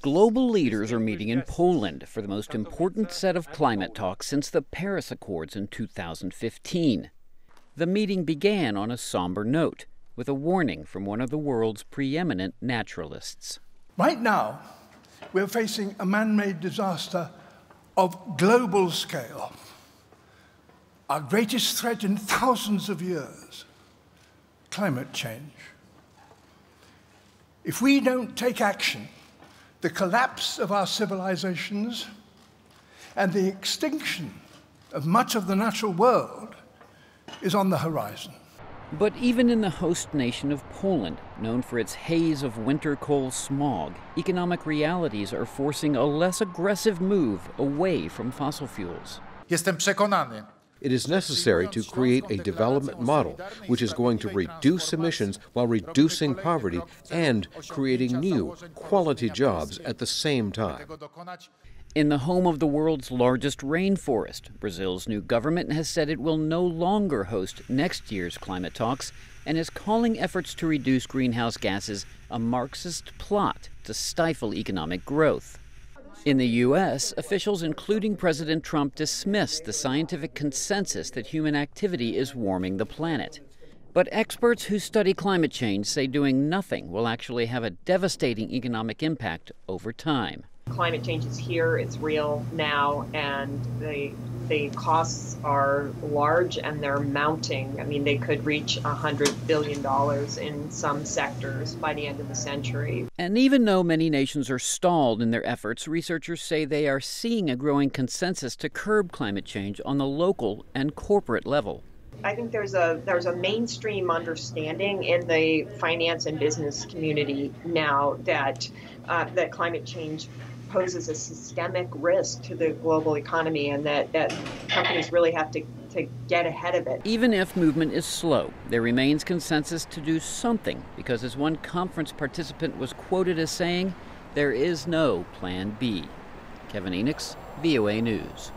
Global leaders are meeting in Poland for the most important set of climate talks since the Paris Accords in 2015. The meeting began on a somber note, with a warning from one of the world's preeminent naturalists. Right now, we're facing a man-made disaster of global scale. Our greatest threat in thousands of years, climate change. If we don't take action, the collapse of our civilizations and the extinction of much of the natural world is on the horizon. But even in the host nation of Poland, known for its haze of winter coal smog, economic realities are forcing a less aggressive move away from fossil fuels. Jestem przekonany. It is necessary to create a development model which is going to reduce emissions while reducing poverty and creating new, quality jobs at the same time. In the home of the world's largest rainforest, Brazil's new government has said it will no longer host next year's climate talks and is calling efforts to reduce greenhouse gases a Marxist plot to stifle economic growth. In the U.S., officials, including President Trump, dismissed the scientific consensus that human activity is warming the planet. But experts who study climate change say doing nothing will actually have a devastating economic impact over time. Climate change is here, it's real now, and the costs are large and they're mounting. I mean, they could reach $100 billion in some sectors by the end of the century. And even though many nations are stalled in their efforts, researchers say they are seeing a growing consensus to curb climate change on the local and corporate level. I think there's a mainstream understanding in the finance and business community now that climate change poses a systemic risk to the global economy and that companies really have to get ahead of it. Even if movement is slow, there remains consensus to do something because, as one conference participant was quoted as saying, there is no plan B. Kevin Enochs, VOA News.